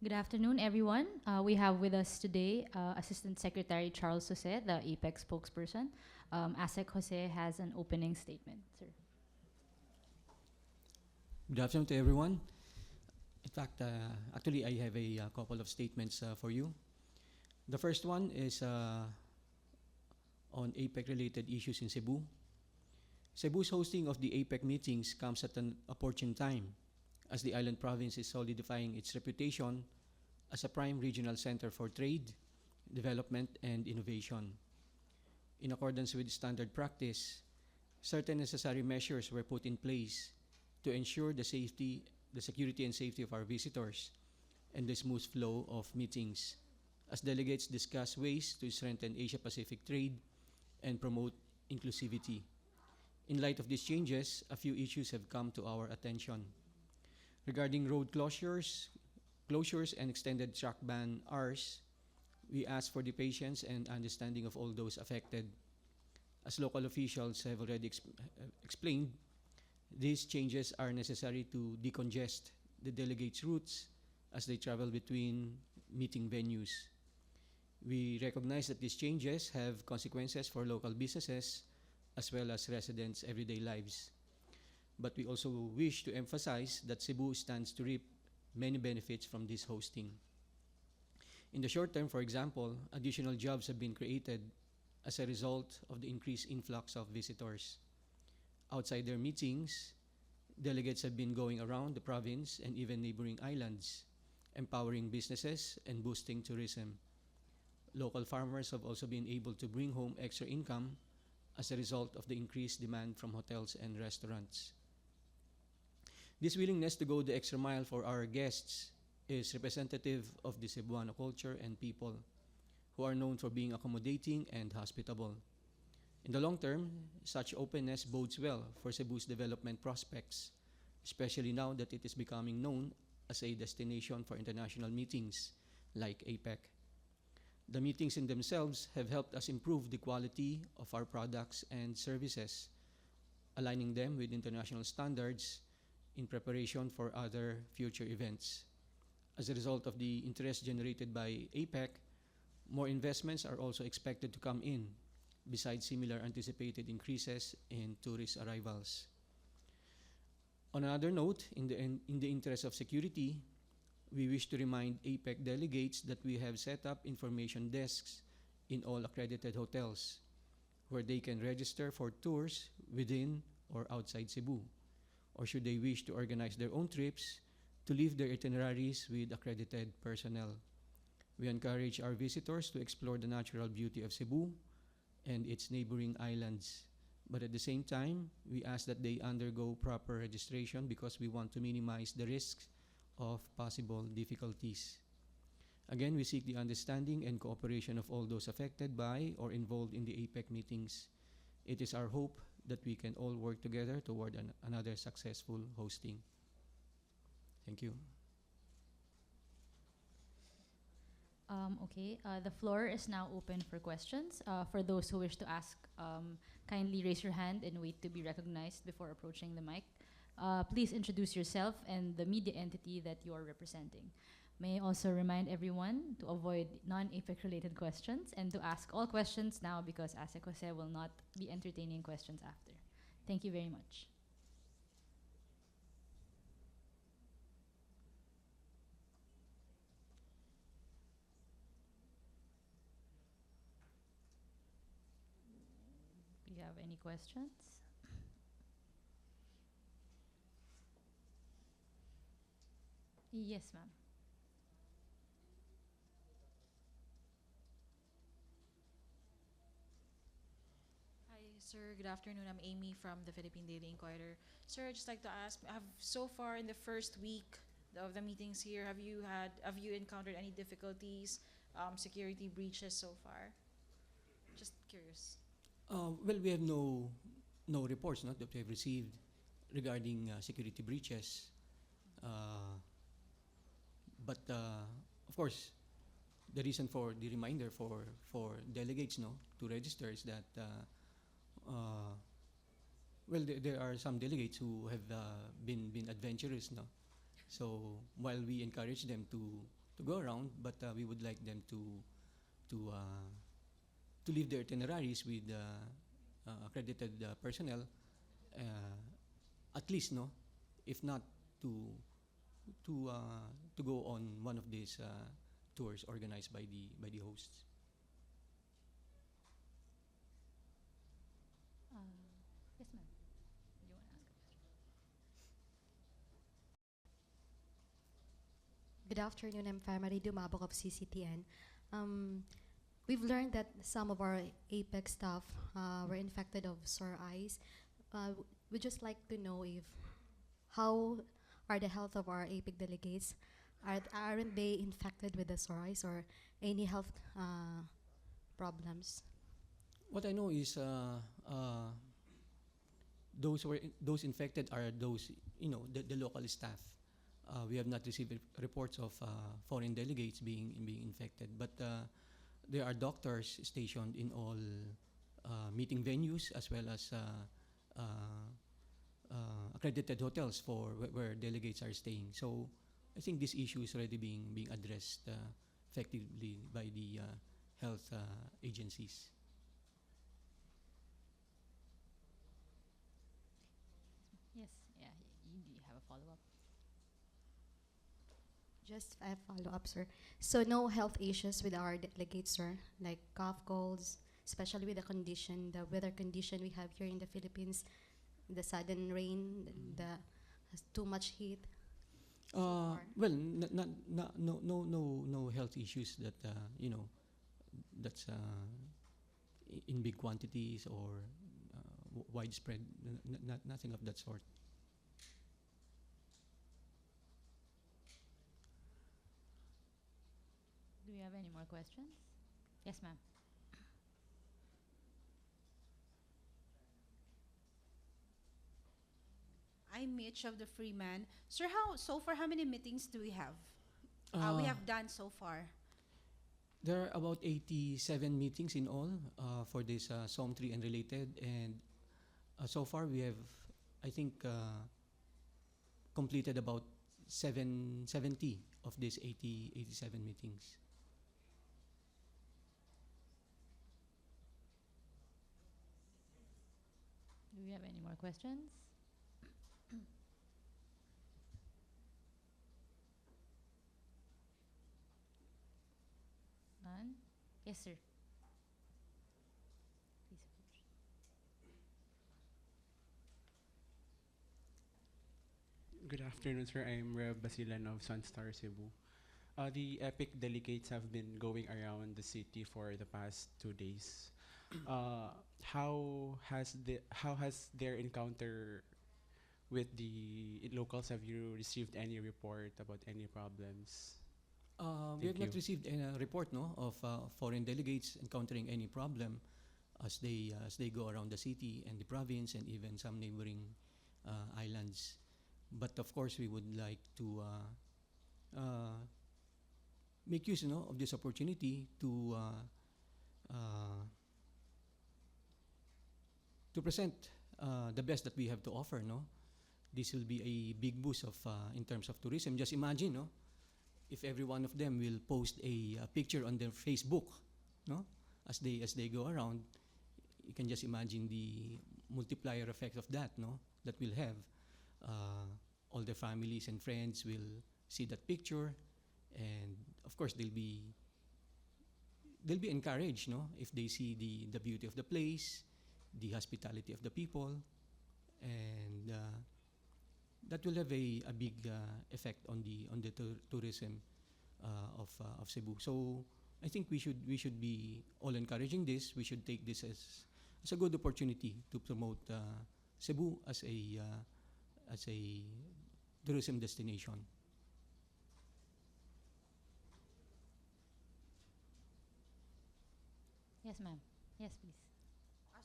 Good afternoon, everyone. We have with us today Assistant Secretary Charles Jose, the APEC spokesperson. Asec Jose has an opening statement, sir. Good afternoon to everyone. In fact, actually, I have a couple of statements for you. The first one is on APEC-related issues in Cebu. Cebu's hosting of the APEC meetings comes at an opportune time, as the island province is solidifying its reputation as a prime regional center for trade, development, and innovation. In accordance with standard practice, certain necessary measures were put in place to ensure the security and safety of our visitors and the smooth flow of meetings, as delegates discuss ways to strengthen Asia-Pacific trade and promote inclusivity. In light of these changes, a few issues have come to our attention. Regarding road closures and extended truck ban hours, we ask for the patience and understanding of all those affected. As local officials have already explained, these changes are necessary to decongest the delegates' routes as they travel between meeting venues. We recognize that these changes have consequences for local businesses as well as residents' everyday lives. But we also wish to emphasize that Cebu stands to reap many benefits from this hosting. In the short term, for example, additional jobs have been created as a result of the increased influx of visitors. Outside their meetings, delegates have been going around the province and even neighboring islands, empowering businesses and boosting tourism. Local farmers have also been able to bring home extra income as a result of the increased demand from hotels and restaurants. This willingness to go the extra mile for our guests is representative of the Cebuano culture and people, who are known for being accommodating and hospitable. In the long term, such openness bodes well for Cebu's development prospects, especially now that it is becoming known as a destination for international meetings like APEC. The meetings in themselves have helped us improve the quality of our products and services, aligning them with international standards in preparation for other future events. As a result of the interest generated by APEC, more investments are also expected to come in, besides similar anticipated increases in tourist arrivals. On another note, in the interest of security, we wish to remind APEC delegates that we have set up information desks in all accredited hotels, where they can register for tours within or outside Cebu, or should they wish to organize their own trips, to leave their itineraries with accredited personnel. We encourage our visitors to explore the natural beauty of Cebu and its neighboring islands. But at the same time, we ask that they undergo proper registration because we want to minimize the risks of possible difficulties. Again, we seek the understanding and cooperation of all those affected by or involved in the APEC meetings. It is our hope that we can all work together toward another successful hosting. Thank you. The floor is now open for questions. For those who wish to ask, kindly raise your hand and wait to be recognized before approaching the mic. Please introduce yourself and the media entity that you are representing. May I also remind everyone to avoid non-APEC related questions and to ask all questions now because Asec Jose will not be entertaining questions after. Thank you very much. Do you have any questions? Yes, ma'am. Hi, sir. Good afternoon. I'm Amy from the Philippine Daily Inquirer. Sir, I'd just like to ask, have so far in the first week of the meetings here, have you encountered any difficulties, security breaches so far? Just curious. Well, we have no reports that we have received regarding security breaches. But of course, the reason for the reminder for delegates to register is that there are some delegates who have been adventurous. So while we encourage them to go around, but we would like them to uh, to leave their itineraries with accredited personnel, at least, no, if not to to go on one of these tours organized by the hosts. Yes, ma'am. You want to ask a question? Good afternoon. I'm Family Dumabok of CCTN. We've learned that some of our APEC staff were infected of sore eyes. We'd just like to know if how are the health of our APEC delegates? Aren't they infected with the sore eyes or any health problems? What I know is those infected are those, the local staff. We have not received reports of foreign delegates being infected, but there are doctors stationed in all meeting venues as well as accredited hotels for where delegates are staying. So I think this issue is already being addressed effectively by the health agencies. Yes, yeah. You have a follow-up? Just a follow-up, sir. So no health issues with our delegates, sir, like cough, colds, especially with the weather condition we have here in the Philippines, the sudden rain, the too much heat. Well, no health issues that that's in big quantities or widespread. Nothing of that sort. Do we have any more questions? Yes, ma'am. I'm Mitch of the Freeman. Sir, how many meetings do we have? We have done so far. There are about 87 meetings in all for this SOM 3 and related, and so far we have, I think, completed about 70 of these 87 meetings. Do we have any more questions? None? Yes, sir. Please approach. Good afternoon, sir. I'm Rev Basilan of Sunstar Cebu. The APEC delegates have been going around the city for the past 2 days. How has their encounter with the locals? Have you received any report about any problems? We have Thank not you. received any report, no, of foreign delegates encountering any problem as they go around the city and the province and even some neighboring islands. But of course, we would like to make use, of this opportunity to present the best that we have to offer. No, this will be a big boost of in terms of tourism. Just imagine, no, if every one of them will post a picture on their Facebook, no, as they go around, you can just imagine the multiplier effect of that, no, that will have. All their families and friends will see that picture, and of course they'll be encouraged, no, if they see the beauty of the place, the hospitality of the people, and that will have a big effect on the tourism of Cebu. So I think we should be all encouraging this. We should take this as a good opportunity to promote Cebu as a tourism destination. Yes, ma'am. Yes, please.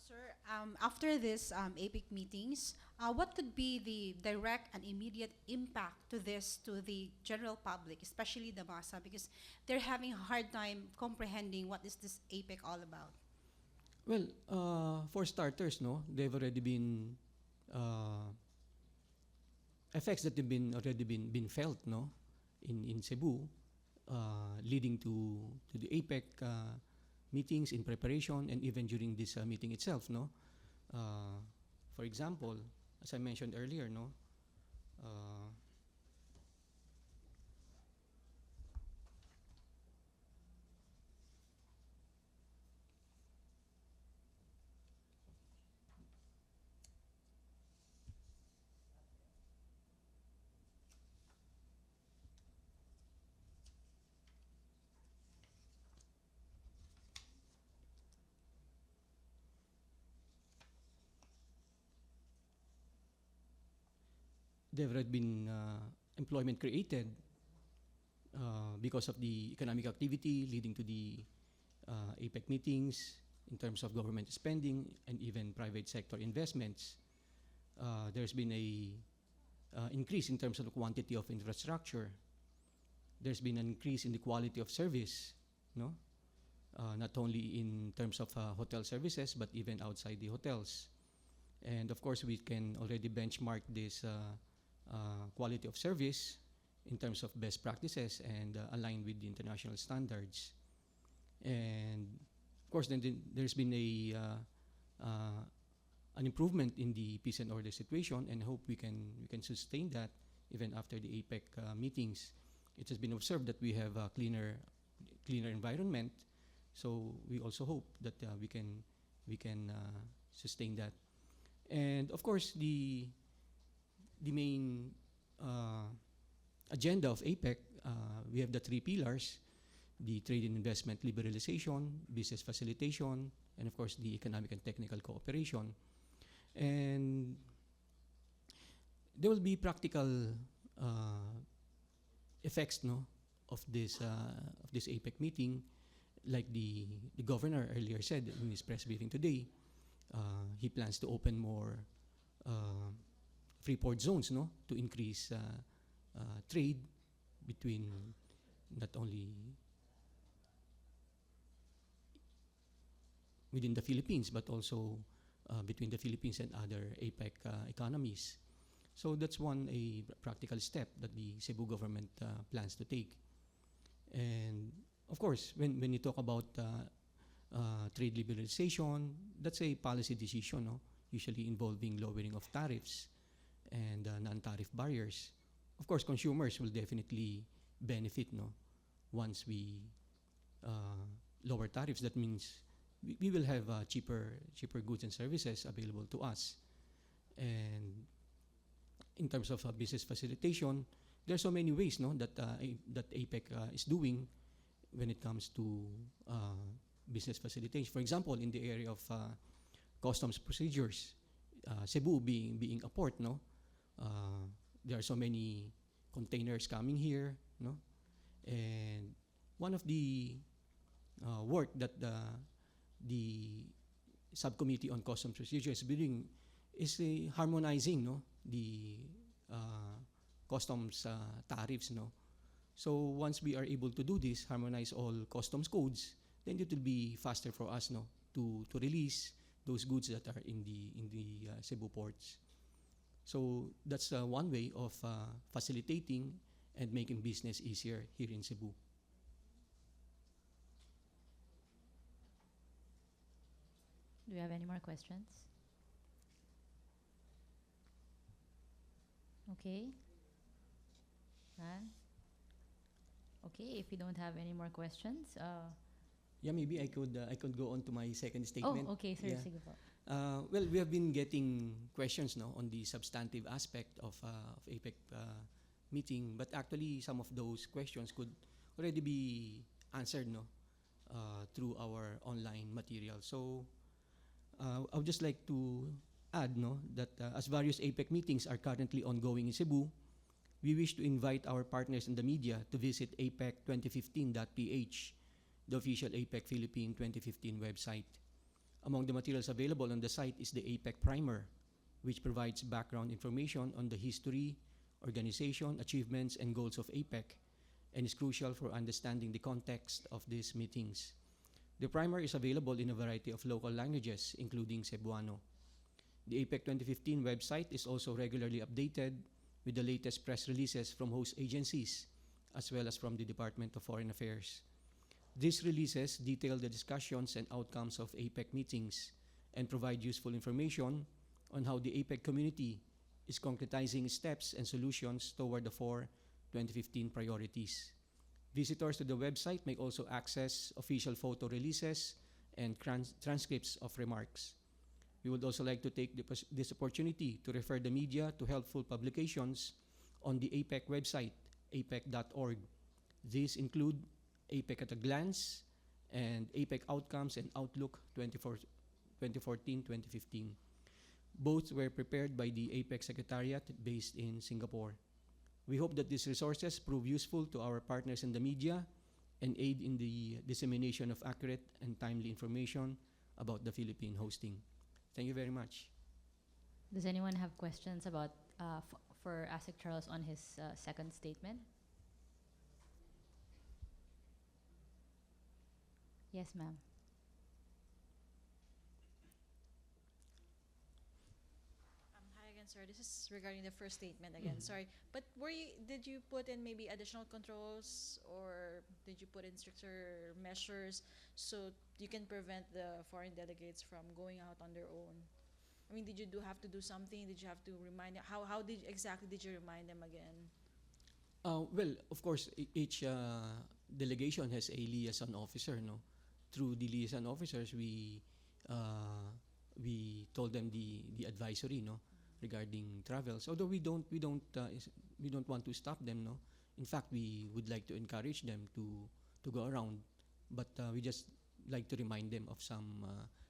Sir, after this APEC meetings, what could be the direct and immediate impact to the general public, especially the masa, because they're having a hard time comprehending what is this APEC all about? Well, for starters, no, they've already been effects that have already been felt, no, in Cebu. leading to the APEC meetings in preparation and even during this meeting itself, no? For example, as I mentioned earlier, no? There had been employment created because of the economic activity leading to the APEC meetings in terms of government spending and even private sector investments. There's been a increase in terms of the quantity of infrastructure. There's been an increase in the quality of service, no? Not only in terms of hotel services, but even outside the hotels. And of course, we can already benchmark this quality of service in terms of best practices and aligned with the international standards. And of course, then there's been an improvement in the peace and order situation, and hope we can sustain that even after the APEC meetings. It has been observed that we have a cleaner environment, so we also hope that we can sustain that. And of course, the main agenda of APEC, we have the three pillars: the trade and investment liberalization, business facilitation, and of course the economic and technical cooperation. And there will be practical effects, no, of this APEC meeting, like the governor earlier said in his press briefing today. He plans to open more free port zones, no, to increase trade between not only within the Philippines but also between the Philippines and other APEC economies. So that's a practical step that the Cebu government plans to take. And of course, when you talk about trade liberalization, that's a policy decision, no? Usually involving lowering of tariffs and non-tariff barriers. Of course, consumers will definitely benefit, no? Once we lower tariffs, that means we will have cheaper goods and services available to us. And in terms of business facilitation, there are so many ways, no, that APEC is doing when it comes to business facilitation. For example, in the area of customs procedures, Cebu being a port, no, there are so many containers coming here, no, and one of the work that the subcommittee on customs procedures is doing is harmonizing, no, the customs tariffs, no. So once we are able to do this, harmonize all customs codes, then it will be faster for us, no, to release those goods that are in the Cebu ports. So that's one way of facilitating and making business easier here in Cebu. Do we have any more questions? Okay. None? Okay, if we don't have any more questions, Yeah, maybe I could go on to my second statement. oh, okay, sir, Yeah. sige po. Well, we have been getting questions, no, on the substantive aspect of APEC meeting, but actually some of those questions could already be answered, no, through our online material. So I would just like to add, no, that as various APEC meetings are currently ongoing in Cebu, we wish to invite our partners in the media to visit apec2015.ph, the official APEC Philippine 2015 website. Among the materials available on the site is the APEC Primer, which provides background information on the history, organization, achievements, and goals of APEC, and is crucial for understanding the context of these meetings. The primer is available in a variety of local languages, including Cebuano. The APEC 2015 website is also regularly updated with the latest press releases from host agencies as well as from the Department of Foreign Affairs. These releases detail the discussions and outcomes of APEC meetings and provide useful information on how the APEC community is concretizing steps and solutions toward the four 2015 priorities. Visitors to the website may also access official photo releases and transcripts of remarks. We would also like to take this opportunity to refer the media to helpful publications on the APEC website, apec.org. These include APEC at a Glance and APEC Outcomes and Outlook 2014-2015. Both were prepared by the APEC Secretariat based in Singapore. We hope that these resources prove useful to our partners in the media and aid in the dissemination of accurate and timely information about the Philippine hosting. Thank you very much. Does anyone have questions about for Asec Charles on his second statement? Yes, ma'am. Hi again, sir. This is regarding the first statement again. Sorry, but did you put in maybe additional controls, or did you put in stricter measures so you can prevent the foreign delegates from going out on their own? I mean, did you have to do something? Did you have to remind them? How exactly did you remind them again? Well, of course, each delegation has a liaison officer, no? Through the liaison officers, we told them the advisory, no, regarding travels. Although we don't want to stop them, no. In fact, we would like to encourage them to go around, but we just like to remind them of some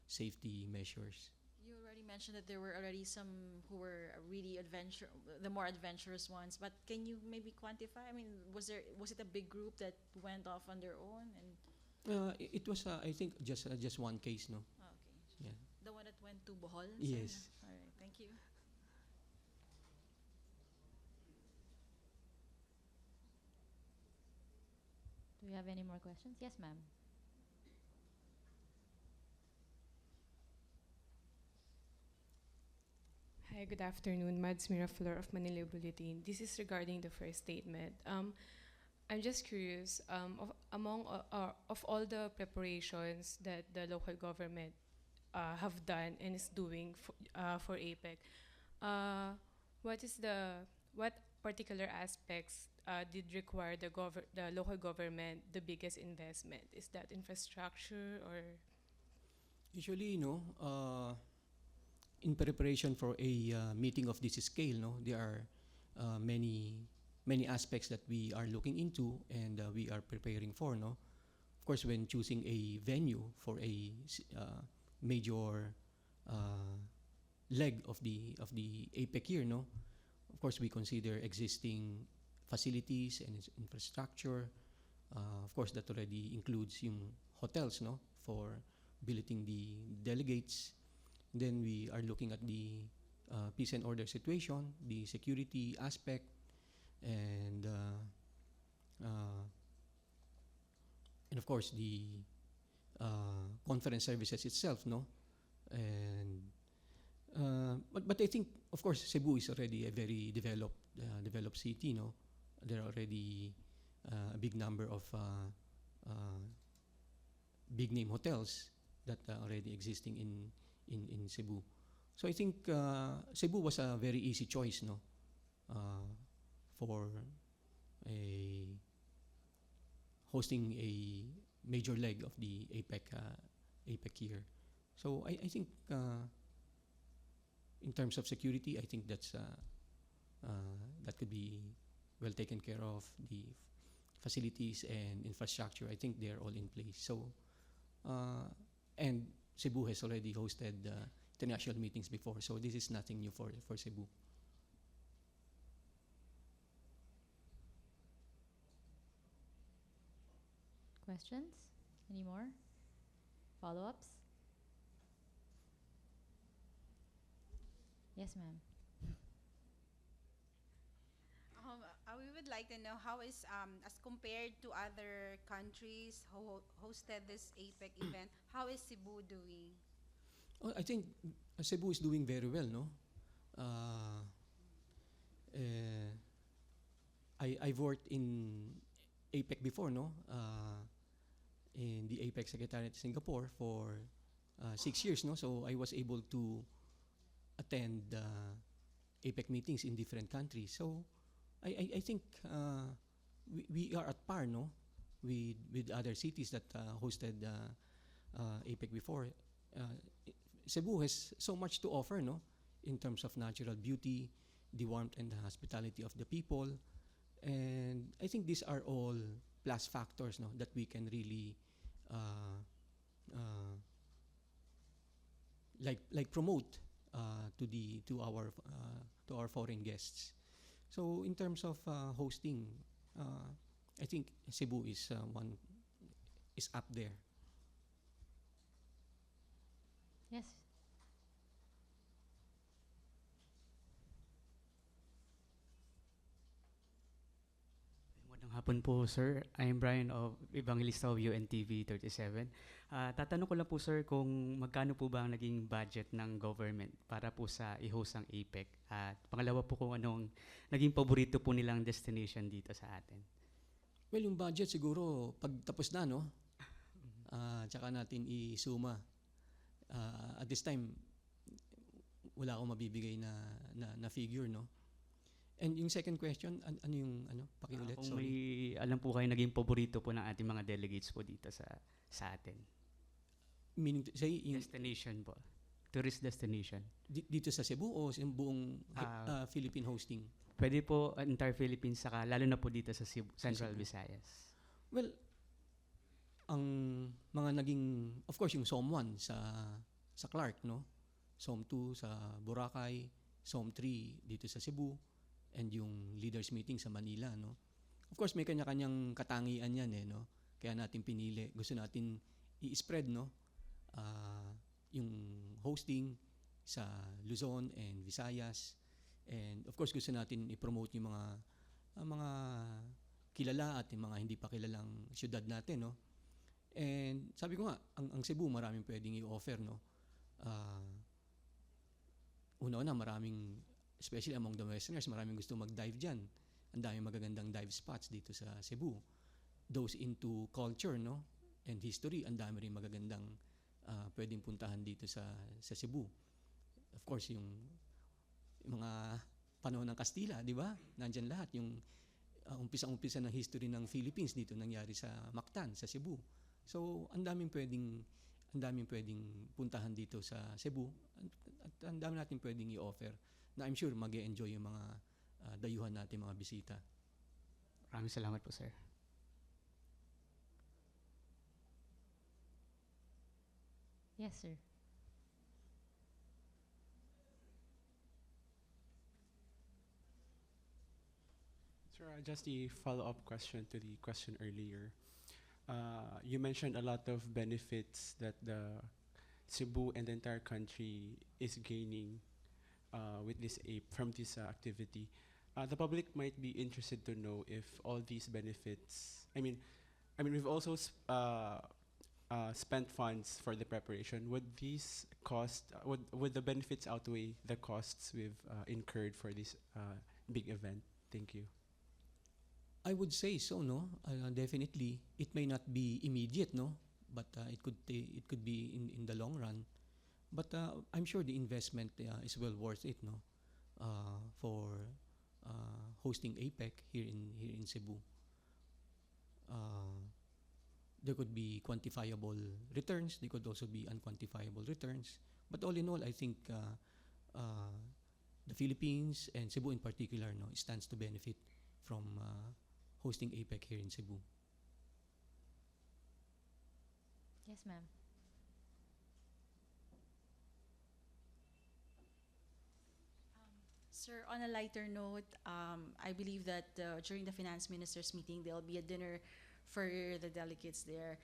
safety measures. You already mentioned that there were already some who were really the more adventurous ones. But can you maybe quantify? I mean, was it a big group that went off on their own? And It was, I think, just one case, no. oh, okay, Yeah. the one that went to Bohol. Yes. All right. Thank you. Do we have any more questions? Yes, ma'am. Hi, good afternoon. Mads Miraflor of Manila Bulletin. This is regarding the first statement. I'm just curious, of all the preparations that the local government have done and is doing for APEC, what particular aspects did require the local government the biggest investment? Is that infrastructure or? Usually, no. In preparation for a meeting of this scale, no, there are many aspects that we are looking into and we are preparing for, no. Of course, when choosing a venue for a major leg of the APEC year, no. Of course, we consider existing facilities and infrastructure. Of course, that already includes yung hotels, no, for billeting the delegates. Then we are looking at the peace and order situation, the security aspect, and of course the conference services itself, no. And but I think, of course, Cebu is already a very developed city, no. There are already a big number of big name hotels that are already existing in Cebu. So I think Cebu was a very easy choice, no, for hosting a major leg of the APEC year. So I think in terms of security, I think that could be well taken care of. The facilities and infrastructure, I think they're all in place. So and Cebu has already hosted international meetings before, so this is nothing new for Cebu. Questions? Any more? Follow-ups? Yes, ma'am. We would like to know how is, as compared to other countries who hosted this APEC event, how is Cebu doing? Oh, I think Cebu is doing very well, no? I've worked in APEC before, no? In the APEC Secretariat in Singapore for 6 years, no? So I was able to attend APEC meetings in different countries. So I think we are at par, no? With other cities that hosted APEC before. Cebu has so much to offer, no? In terms of natural beauty, the warmth and the hospitality of the people. And I think these are all plus factors, no, that we can really like promote to our foreign guests. So in terms of hosting, I think Cebu is up there. Yes. Magandang hapon po, sir. I'm Brian of Evangelista of UNTV 37. Tatanong ko lang po, sir, kung magkano po ba ang naging budget ng government para po sa i-host ang APEC? At pangalawa po kung anong naging paborito po nilang destination dito sa atin. Well, yung budget siguro pag tapos na, no? Tsaka natin isuma. At this time, wala akong mabibigay na figure, no? And yung second question, ano yung pakiulit? Kung Sorry. may alam po kayo naging paborito po ng ating mga delegates po dito sa atin. Meaning, say, Destination po. Tourist destination. dito sa Cebu o sa buong Philippine hosting? Pwede po entire Philippines, saka lalo na po dito sa Cebu, Central Visayas. Well, ang mga naging, of course, yung SOM 1 sa Clark, no? SOM 2 sa Boracay, SOM 3 dito sa Cebu, and yung leaders meeting sa Manila, no? Of course, may kanya-kanyang katangian yan, no? Kaya natin pinili. Gusto natin i-spread, no? Yung hosting sa Luzon and Visayas. And of course, gusto natin i-promote yung mga kilala at yung mga hindi pa kilalang syudad natin, no? And sabi ko nga, ang Cebu maraming pwedeng i-offer, no? Una-una, maraming, especially among the Westerners, maraming gusto mag-dive dyan. Ang daming magagandang dive spots dito sa Cebu. Those into culture, no? And history, ang dami rin magagandang pwedeng puntahan dito sa Cebu. Of course, yung mga panahon ng Kastila, di ba? Nandyan lahat. Yung umpisa-umpisa ng history ng Philippines dito nangyari sa Mactan, sa Cebu. So, ang daming pwedeng puntahan dito sa Cebu at ang dami natin pwedeng i-offer na I'm sure mag-e-enjoy yung mga dayuhan natin, mga bisita. Maraming salamat po, sir. Yes, sir. Sir, just a follow-up question to the question earlier. You mentioned a lot of benefits that the Cebu and the entire country is gaining with this from this activity. The public might be interested to know if all these benefits. I mean, we've also spent funds for the preparation. Would these cost? Would the benefits outweigh the costs we've incurred for this big event? Thank you. I would say so, no? Definitely, it may not be immediate, no? But it could be in the long run. But I'm sure the investment is well worth it, no? For hosting APEC here in Cebu. There could be quantifiable returns. There could also be unquantifiable returns. But all in all, I think the Philippines and Cebu in particular, no, stands to benefit from hosting APEC here in Cebu. Yes, ma'am. Sir, on a lighter note, I believe that during the finance ministers meeting, there'll be a dinner for the delegates there.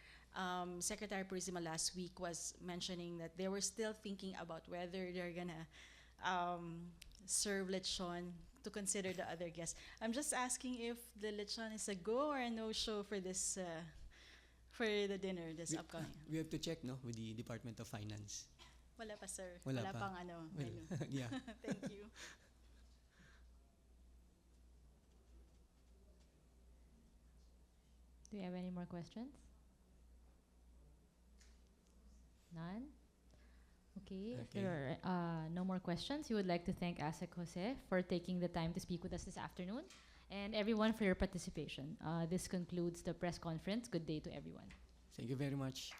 Secretary Purisima last week was mentioning that they were still thinking about whether they're gonna serve lechon to consider the other guests. I'm just asking if the lechon is a go or a no-show for this for the dinner this upcoming. We have to check, no, with the Department of Finance. Wala pa, sir. Wala pa. pang Well, menu. yeah. Thank you. Do you have any more questions? None? Okay, if Okay. there are no more questions, we would like to thank ASEC Jose for taking the time to speak with us this afternoon, and everyone for your participation. This concludes the press conference. Good day to everyone. Thank you very much.